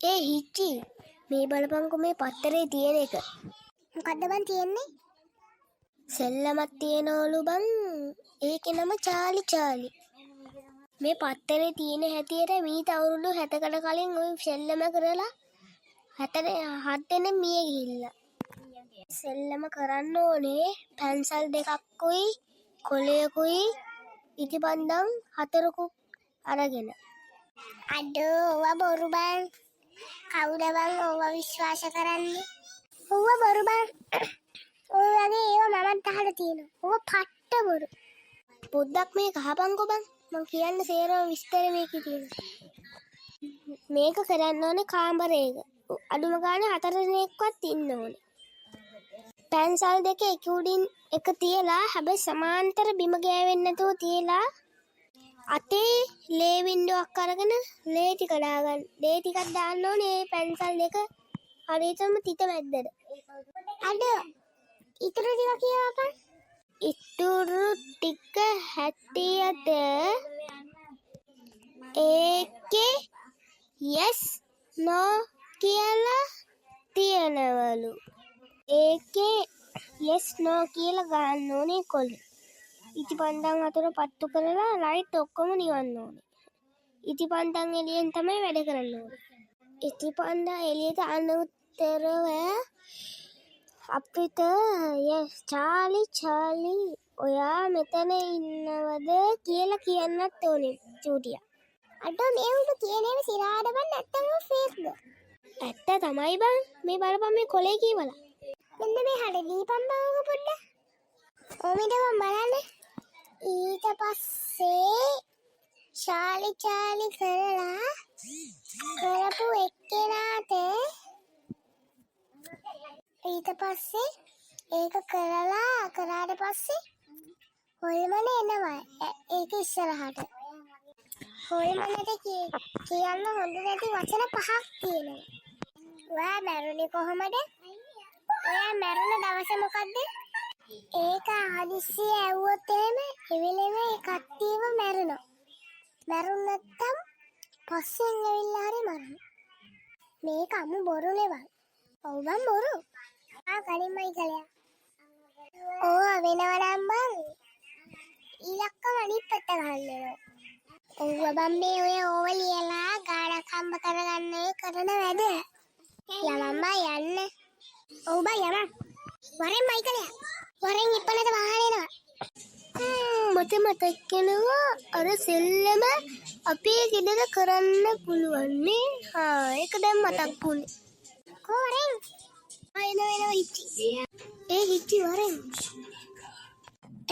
ඒ හිච්චි මේ බලපංකෝ මේ පත්තරේ තියෙන එක. මොකද්ද බං තියෙන්නේ? සෙල්ලමක් තියෙනවලු බං. ඒකේ නම චාලි චාලි. මේ පත්තරේ තියෙන හැටියට මීට අවුරුදු 60කට කලින් ওই සෙල්ලම කරලා 7 දෙනෙක් මිය ගිහිල්ලා. සෙල්ලම කරන්න ඕනේ පැන්සල් දෙකක්කුයි කොලයකුයි ඉටිපන්දම් 4කුත් අරගෙන. අඩෝ ඔවා බොරු බං. කවුද බං ඔවා විශ්වාස කරන්නේ? ඔවා බොරු බං. ඔය වගේ ඒවා මමත් අහලා තියෙනවා. ඔවා පට්ට බොරු. පොඩ්ඩක් මේක අහපන්කෝ බං. මං කියන්න සේරම විස්තර මේකේ තියෙනවා. මේක කරන්න ඕනේ කාමරයක. අඩුම ගානේ 4 දෙනෙක්වත් ඉන්න ඕනේ. පැන්සල් දෙක එක උඩින් එක තියලා හැබැයි සමාන්තර බිම ගෑවෙන්නේ නැතුව තියලා අතේ ලේ වින්ඩෝවක් අරගෙන ලේ ටික දාගන්න. ලේ ටිකක් දාන්න ඕනේ පැන්සල් දෙක හරියටම තිත මැද්දට. අඩෝ ඉතුරු ටික කියවපන්. ඉතුරු ටික හැටියට ඒකේ yes no කියලා තියනවලු. ඒකේ yes no කියලා ගන්න ඕනේ කොල්ලේ. ඉටිපන්දම් 4 පත්තු කරලා ලයිට් ඔක්කොම නිවන්න ඕනේ. ඉටිපන්දම් එළියෙන් තමයි වැඩ කරන්න ඕනේ. ඉටිපන්දම් එළියට අනුතරව අපිට yes චාලි චාලි ඔයා මෙතන ඉන්නවද කියලා කියන්නත් ඕනේ චූටියා. අඩෝ මේ උඩ කියනේම සිරාඩ බං නැත්තම් ෆේක්ද? ඇත්ත තමයි බං. මේ බලපන් මේ කොලේ කියවලා. මෙන්න මේ හඩ දීපන් බං පොඩ්ඩක්. ඕමිට මම බලන්න. ඊට පස්සේ චාලි චාලි කරලා කරපු එක්කෙනාට ඊට පස්සේ ඒක කරාට පස්සේ හොල්මන එනවා. ඒක ඉස්සරහට. හොල්මනට කියන්න හොඳ නැති වචන 5ක් තියෙනවා. ඔයා මැරුණේ කොහමද? ඔයා මැරුණ දවස මොකද්ද? ඒක හදිස්සිය ඇව්වොත් එහෙම එවෙලෙම ඒ කට්ටියව මැරෙනවා. මැරුණ නැත්තම් පස්සෙන් ඇවිල්ලා හරි මරනවා. මේක අමු බොරු නෙවෙයි. ඔව් බං බොරු. කලින්මයි කළා. ඕවා වෙනවනම් බං ඉලක්කම අනිත් පැත්ත ගහන්න. ඔව් බං මේ ඔය ඕව ලියලා ගාඩක් හම්බ කරගන්න කරන වැඩ. යමම් බං යන්න. ඔව් බං යමම්. වරෙන් මයිකලයා. වරෙන් ඉපලට වාහන එනවා. මට මතක් වෙනවා අර සෙල්ලම අපේ ගෙදර කරන්න පුළුවන් නේ. ඒක දැන් මතක් වුණේ. කොරෙන් එනවා හිච්චි. ඒ හිච්චි වරෙන්.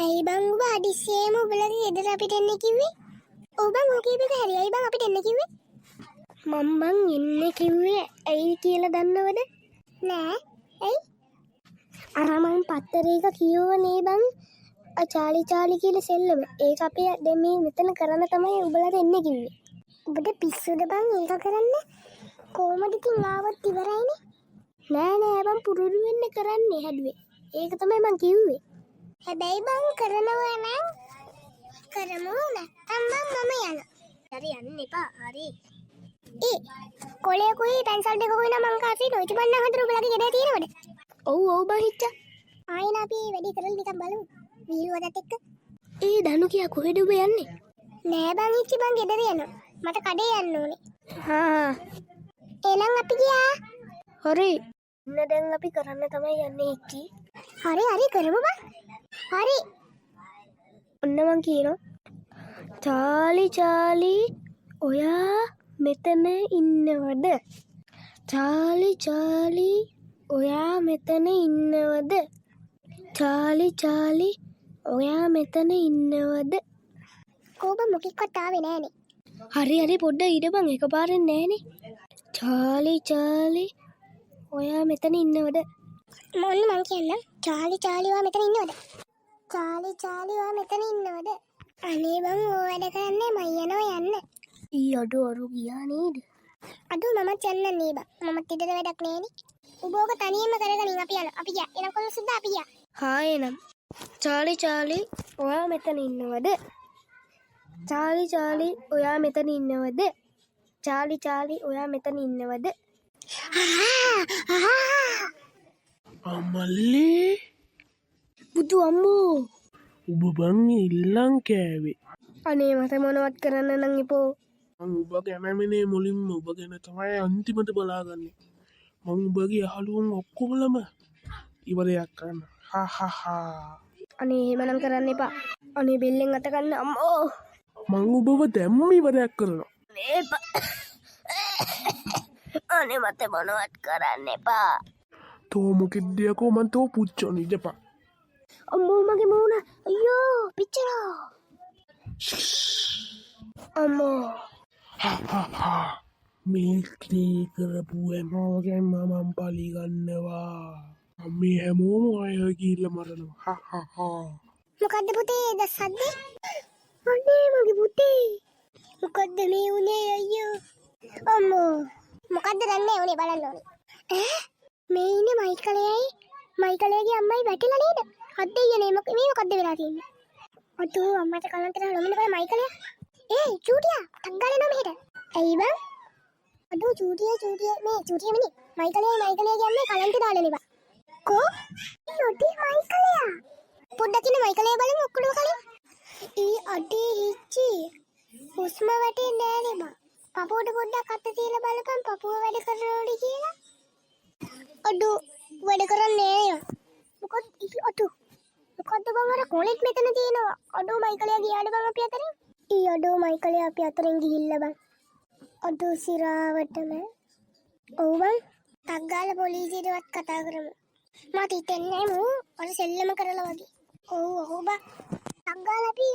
ඇයි බං ඔබ හදිස්සියෙම ඔබලගේ ගෙදර අපිට එන්න කිව්වේ? ඔව් බං ඔය කීප එක හරි. ඇයි බං අපිට එන්න කිව්වේ? මම බං ඉන්නේ කිව්වේ ඇයි කියලා දන්නවද? නෑ. ඇයි? අර මං පත්තරේක කියවනේ බං චාලි චාලි කියලා සෙල්ලම. ඒක අපේ දැන් මේ මෙතන කරන්න තමයි ඔබලට එන්න කිව්වේ. ඔබට පිස්සුද බං ඒක කරන්න? කොහමද ඉතින් ආවොත් ඉවරයිනේ. නෑ බං පුරුදු වෙන්න කරන්නේ හැදුවේ. ඒක තමයි මං කිව්වේ. හැබැයි බං කරනවා නම් කරමු නැත්තම් මම යනවා. හරි යන්න එපා. හරි. කොලේකුයි පැන්සල් දෙකකුයි නම් මං කාසි නොයිටි බන්න හතර ඔබලගේ ගෙදර තියෙනවද? ඔව් බං හිච්චා. ආයෙත් අපි වැඩි කරලා නිකන් බලමු. වීලුවදත් එක්ක. ඒ දනු කියා කොහෙද ඔබ යන්නේ? නෑ බං හිච්චි බං ගෙදර යනවා. මට කඩේ යන්න ඕනේ. හා එහෙනම් අපි ගියා. හරි. ඉන්න දැන් අපි කරන්න තමයි යන්නේ හිච්චි. හරි කරමු බං. හරි. ඔන්න මං කියනවා. චාලි චාලි ඔයා මෙතන ඉන්නවද? චාලි චාලි ඔයා මෙතන ඉන්නවද? චාලි චාලි ඔයා මෙතන ඉන්නවද? කෝබ මොකෙක්වත් ආවේ නෑනේ. හරි පොඩ්ඩක් ඊටපන් එකපාරෙන් නෑනේ. චාලි චාලි ඔයා මෙතන ඉන්නවද? මං කියන්නම්. චාලි ඔයා මෙතන ඉන්නවද? චාලි ඔයා මෙතන ඉන්නවද? අනේ බං ඔය වැඩ කරන්නේ මම යනවා යන්න. ඊ අඩු ගියා නේද? අඩු මමත් යන්න නේ බං. මමත් ඉඩද වැඩක් නෑනේ. ඔබ ඕක තනියම කරගනින් අපි යනවා. අපි ගියා. එනම් කොල්ල සුද්දා අපි ගියා. හා එනම්. චාලි ඔයා මෙතන ඉන්නවද? චාලි ඔයා මෙතන ඉන්නවද? චාලි ඔයා මෙතන ඉන්නවද? අමල්ලේ බුදු අම්මෝ. උබ බං ඉල්ලං කෑවේ අනේ මට මොනවත් කරන්න නම් එපෝ. මං උබ ගැනමිනේ මුලින්ම උබ ගැන තමයි අන්තිමට බලාගන්නේ. මං උබගේ යහළුවන් ඔක්කොමලම ඉවරයක් කරන්න. හා අනේ එහෙමනම් කරන්න එපා. අනේ බෙල්ලෙන් අත ගන්න අම්මෝ. මං උබව දැම්ම ඉවරයක් කරනවා. අනේ මට මොනවත් කරන්න එපා. තෝ මොකෙද්දියකෝ මන් තෝ පුච්චෝ නිජපා. අම්මෝ මගේ මූණ අයියෝ පිච්චෙනවා. අම්මෝ මේ ක්ලී කරපු හැමෝගෙන් මම පලිගන්නවා. මේ හැමෝම අය ගිහිල්ලා මරනවා. මොකද්ද පුතේ දස්සද්ද? අනේ මගේ පුතේ. මොකද්ද මේ උනේ අයියෝ? අම්මෝ මොකද්ද දන්නේ උනේ බලන්න ඕනේ. මේ ඉන්නේ මයිකලේගේ අම්මයි වැටිලා නේද? අද්දෙයනේ මේ මොකද්ද වෙලා තියෙන්නේ? අතෝ අම්මට කලන්තර ලොමින බය මයිකලේ. චූටියා ටග්ගාලේ නෝ මෙහෙට. ඇයි බං? අදෝ චූටියා මේ චූටියා මිනි මයිකලේගේ අම්මේ කලන්තේ දාලා නෙවා. කෝ? යොටි මයිකලයා. පොඩ්ඩක් ඉන්න මයිකලේ බලමු ඔක්කොම කලින්. අඩේ හිච්චි. හුස්ම වැටෙන්නේ නෑනේ බං. පපුවට පොඩ්ඩක් අත තියලා බලපන් පපුව වැඩ කරනවද කියලා. අඩෝ වැඩ කරන්නේ නෑ. මොකද්ද බං අර කොලෙට් මෙතන තියෙනවා. අඩෝ මයිකලයා ගියාද බං අපි අතරින්? අඩෝ මයිකලයා අපි අතරින් ගිහිල්ලා බං. අඩෝ සිරාවටම. ඔව් බං. ටග්ගාල පොලිසියටවත් කතා කරමු. මට හිතෙන්නේ මූ අර සෙල්ලම කරලා වගේ. ඔව් බං. ටග්ගාල අපි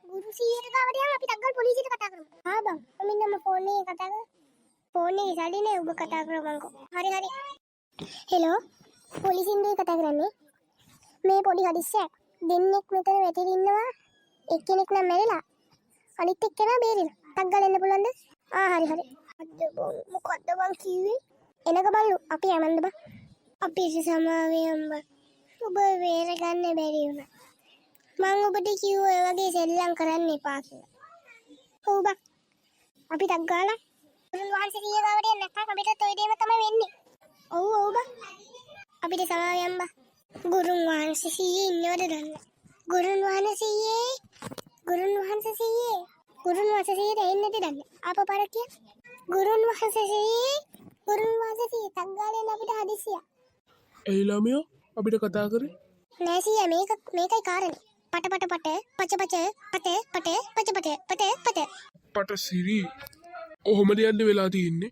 ගුරු සීයට ගාවට යන් අපි ටග්ගාල පොලිසියට කතා කරමු. බං. අමින්නම ෆෝන් එකේ කතා කරමු. ෆෝන් එකේ සල්ලිනේ ඔබ කතා කරමු. හරි. හෙලෝ පොලිසියෙන් කතා කරන්නේ. මේ පොඩි හදිස්සියක් දෙන්නෙක් මෙතන වැටිලා ඉන්නවා. එක්කෙනෙක් නම් මැරිලා අනිත් එක්කෙනා බේරිලා. ටක් ගාලා එන්න පුළුවන්ද? හරි. මොකද්ද බං කිව්වේ? එනක බලු අපි යමන්ද බං. අපි සමාවෙන් බං. ඔබ වේර ගන්න බැරි වුණා. මං ඔබට කිව්වා ඒ වගේ සෙල්ලම් කරන්න එපා කියලා. ඔව් බං. අපි ටක් ගාලා ගුරුන් වහන්සේ කීය ගාවට යන්න නැත්නම් අපිට toy දෙම තමයි වෙන්නේ. ඔව් බං. අපිට සමාවෙන් බං. ගුරුන් වහන්සේ සීයේ ඉන්නවද දන්න. ගුරුන් වහන්සේ සීයේ එන්නද දන්න. ආපපාර කිය. ගුරුන් වහන්සේ සීයේ තංගාලෙන් අපිට හදිසියක්. ඒ ළමයෝ අපිට කතා කරේ නෑ සීයා මේකයි කාරණේ. පට පට සිරි ඔහොමද යන්න වෙලා තියෙන්නේ.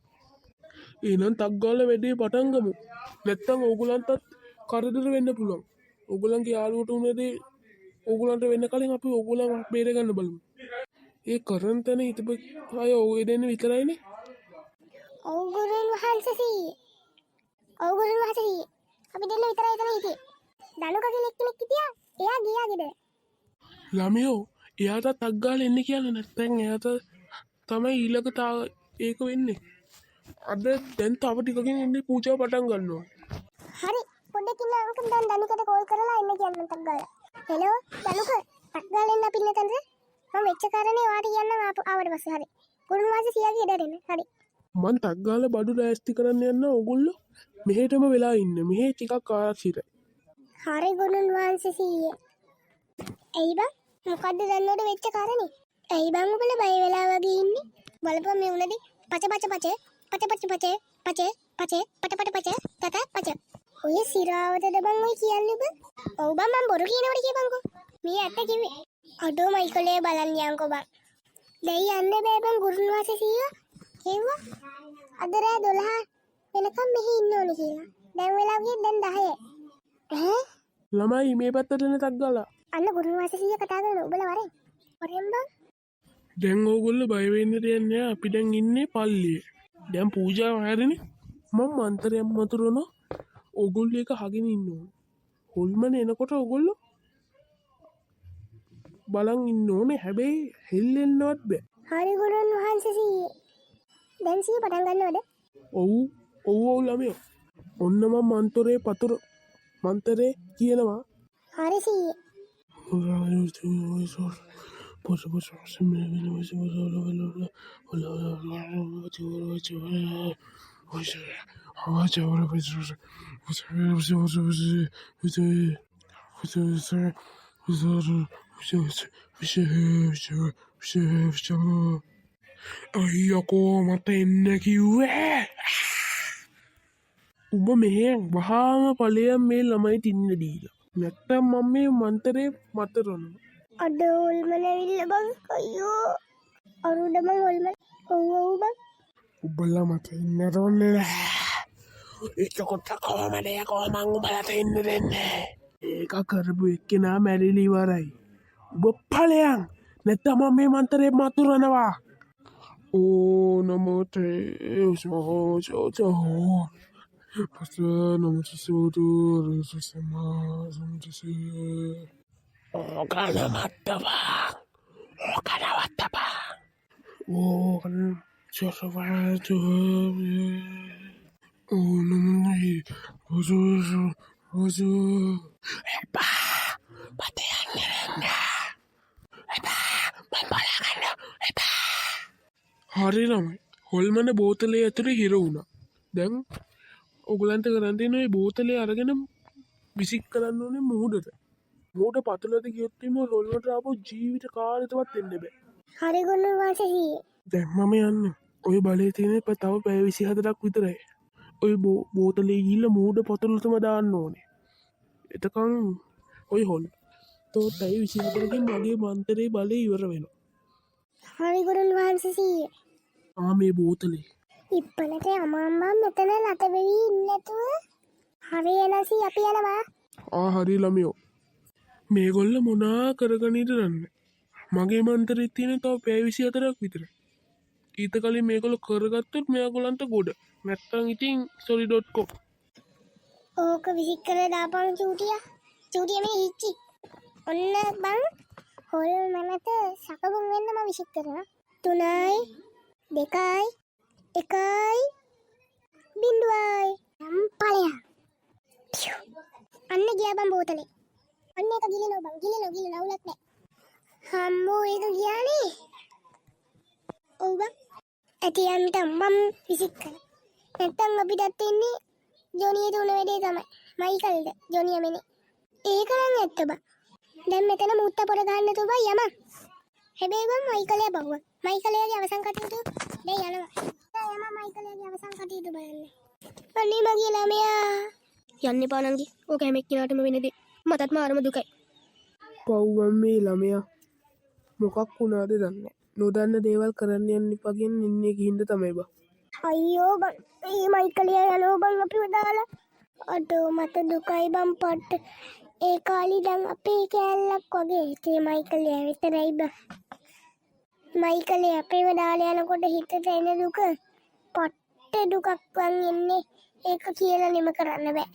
එහෙනම් තග්ගාල වැඩේ පටන් ගමු. නැත්තම් ඕගොල්ලන්ටත් කරදර වෙන්න පුළුවන්. ඕගොල්ලන්ගේ යාළුවට උනේදී ඕගොල්ලන්ට වෙන්න කලින් අපි ඕගොල්ලන්ව බේර ගන්න බලමු. ඒ කරන් තැන හිටපු අය ඔය දෙන්න විතරයිනේ. ඔව් ගුරුන් වහන්සේ සීයේ. අපි දෙන්න විතරයි එතන හිටියේ. දනුක කෙනෙක් හිටියා. එයා ගියා ගෙදර. ළමයෝ එයාට තග්ගාල එන්න කියන්නේ නැත්නම් එයාට තමයි ඊළඟට ඒක වෙන්නේ. අද දැන් තව ටිකකින් ඉන්නේ පූජාව පටන් ගන්නවා. හරි පොඩ්ඩක් ඉන්න අංකල් දැන් දනුකට කෝල් කරලා එන්න කියන්න ටක් ගාලා. හෙලෝ දනුක ටක් ගාලා එන්න අපි ඉන්න තැනට. මම වෙච්ච කාරණේ ඔයාට කියන්නම් ආවට පස්සේ හරි. ගුරුන් වහන්සේ සියාගේ ඉඩ දෙන්න. හරි. මං තග්ගාල බඩු ලෑස්ති කරන්න යන්න ඕගොල්ලෝ මෙහෙටම වෙලා ඉන්න. මෙහෙ ටිකක් ආරක්ෂිතයි. හරි ගුරුන් වහන්සේ සීයේ. ඇයි බං මොකද්ද දන්නවද වෙච්ච කාරණේ? ඇයි බං ඔබලා බය වෙලා වගේ ඉන්නේ? බලපන් මේ උනදී පච ඔය සිරාවටද බං ඔය කියන්නේ බං? ඔව් බං මම බොරු කියනවට කියපන්කෝ. මේ ඇත්ත කිව්වේ. අඩෝ මයිකලේ බලන්න යන්කෝ බං. දැන් යන්න බෑ බං ගුරුන් වහන්සේ සීයා. කිව්වා අද රෑ 12 වෙනකම් මෙහි ඉන්න ඕනේ කියලා. දැන් වෙලා ගියේ දැන් 10. ළමයි මේ පැත්තට එන තග්ගාලා. අන්න ගුරුන් වහන්සේ සීයා කතා කරන ඔබලා වරෙන් බං. දැන් ඕගොල්ලෝ බය වෙන්න දෙයක් නෑ. අපි දැන් ඉන්නේ පල්ලියේ. දැන් පූජාව හැරෙන්නේ. මම මන්ත්‍රයක් මතුරනවා. ඕගොල්ලෝ එක හගෙන ඉන්න ඕනේ. හොල්මන එනකොට ඕගොල්ලෝ බලන් ඉන්න ඕනේ. හැබැයි හෙල්ලෙන්නවත් බෑ. හරි ගුරුන් වහන්සේ සීයේ. දැන් සීය පටන් ගන්නවද? ඔව් ළමයෝ. ඔන්න මම මන්තරේ කියනවා. හරි සීයේ. අයියකෝ මට එන්න කිව්වේ උඹ මෙහෙන් වහාම පලයම් මේ ළමයි ඉන්න දීලා නැත්තම් මම මේ මන්තරේ මතරන්න අද හොල්මන ඇවිල්ලා බං අයියෝ අරුඩ බං හොල්මන ඔව් බං උබලා මට ඉන්න රොන්නේ එතකොට කොහමද කොහමං උඹලට ඉන්න දෙන්නේ ඒක කරපු එක්කෙනා මැරිලි ඉවරයි උඹ ඵලයන් නැත්තම් මම මේ මන්තරේ මතුරනවා ඕ නමෝතේ සෝ Pastor nomor sesuatu sesama sama sesi. Oh karena mata bang, oh karena mata bang, oh kan siapa tu? Oh nomor ni, ozo, apa? Batian ngerenda, apa? Membalangan, apa? Hari ramai, hol mana botol ya tu hero una, dan ඔගලන්ට කරන්තින බෝතලේ අරගෙන විසික් කරන්න ඕනේ මුහුදට motor පතුලද ගියොත්තීම හොල්මට ආපු ජීවිත කාලතවත් එන්න බෑ හරි ගොන්න වාසහි දැම්මම යන්න ඔය බලය තියෙන තව පැය 24ක් විතරයි ඔය බෝතලේ ගිහිල්ලා මූඩ පතුලටම දාන්න ඕනේ එතකන් ඔය හොල් තෝ පැය 24කින් මගේ මන්තරේ බලය ඉවර වෙනවා හරි ගොන්න වාසහි මේ බෝතලේ ඉප්පලට අමාම්බම් මෙතන ලතවෙවී ඉන්නතුව හරි එනසි අපි යනවා හරි ළමයෝ මේගොල්ල මොනා කරගනීට දන්න මගේ මන්තරෙත් තියෙන තව පැය 24ක් විතර ඊට කලින් මේගොල්ලෝ කරගත්තොත් මෙයාගොල්ලන්ට ගොඩ නැත්තම් ඉතින් sorry.com ඕක විසික් කරලා දාපන් චූටිය මේ හිච්චි ඔන්න බං හොල් මනත සකබුන් වෙන්න මම විසික් කරනවා 3යි 2යි 1යි 0යි යම්පලයා අන්න ගියා බං බෝතලේ අන්න එක ගිලිනව බං ගිලිනව අවුලක් නෑ හම්බෝ ඒක ගියානේ ඔව් බං ඇටි යන්ටම් මම විසික් කරා නැත්තම් අපිටත් ඉන්නේ ජොනියට උන වැඩේ තමයි මයිකල්ද ජොනිය මෙනේ ඒක නම් ඇත්ත බං දැන් මෙතන මුත්ත පොර ගන්න තු බං යම හැබැයි බං මයිකලයා බහුව මයිකලයාගේ අවසන් කටයුතු දැන් යනවා යම මයිකලයාගේ අවසන් කටයුතු බලන්න අනේ මගේ ළමයා යන්න එපා නංගි ඕක හැම එක්කිනාටම වෙන දේ මටත් මාරම දුකයි පව්වම් මේ ළමයා මොකක් වුණාද දන්නේ නොදන්න දේවල් කරන්න යන්න එපා කියන ඉන්නේ ගිහින්ද තමයි බං අයියෝ බං මේ මයිකලයා යනවා බං අපිව දාලා අඩෝ මට දුකයි බං පට්ට ඒ කාලි දැන් අපේ කෑල්ලක් වගේ ඒ මයිකලයා විතරයි බං මයිකලයා අපේව දාලා යනකොට හිතට එන දුක පට්ට දුකක් වං එන්නේ ඒක කියලා නිම කරන්න බෑ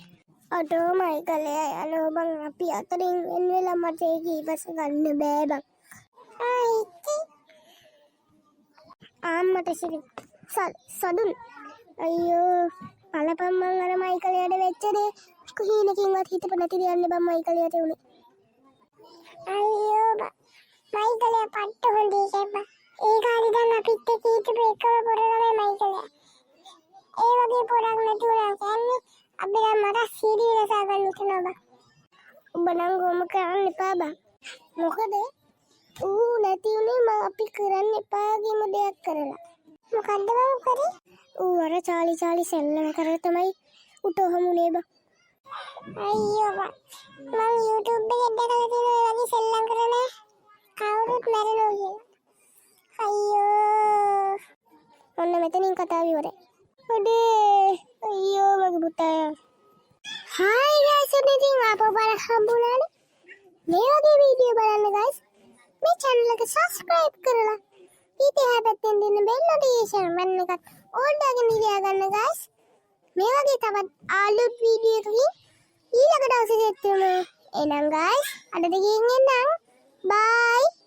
අඩෝ මයිකලයා යනවා බං අපි අතරින් එන්න වෙලා මට ඒක ඉවස ගන්න බෑ බං ආම්මට සිරි සදුන් අයියෝ පලපම් මං අර මයිකලයට වෙච්ච දේ කොහේනකින්වත් හිතපො නැති දෙයක් නේ බං මයිකලයට උනේ අයියෝ මයිකලයා පට්ට හොඳේ කෙබ්බා ඒ කාලේ දැන් අපිත් එක්ක හිටපු එකම පොර තමයි මයිකලයා ඒ වගේ පොරක් නැතුණා කියන්නේ අපි දැන් මට සීඩී රසා ගන්න හිතනවා බං ඔබ නම් ගොම කරන්න එපා බං මොකද ඌ නැති උනේ මම අපි කරන්න එපා කියමු දෙයක් කරලා මොකද්ද බං කරේ ඌ අර චාලි සෙල්ලම් කරලා තමයි උට හමුනේ බං අයියෝ බං මම YouTube එකේ දැකලා තියෙන ඒ වගේ සෙල්ලම් කරන කවුරුත් මැරෙනවා කියලා අයියෝ ඔන්න මෙතනින් කතාව ඉවරයි අඩේ අයියෝ මගේ පුතා හායි ගයිස් ඉතින් ආපහු බලන්න හම්බුණානේ මේ වගේ වීඩියෝ බලන්න ගයිස් මේ channel එක subscribe කරලා ඊටහා පැත්තෙන් දෙන්න bell notification බටන් එකත් ඕල් දාගෙන ඉඳලා ගන්න ගයිස් මේ වගේ තවත් අලුත් වීඩියෝ එකකින් ඊළඟ දවසේ දෙන්න එහෙනම් ගයිස් අද දෙකින් එන්නම් bye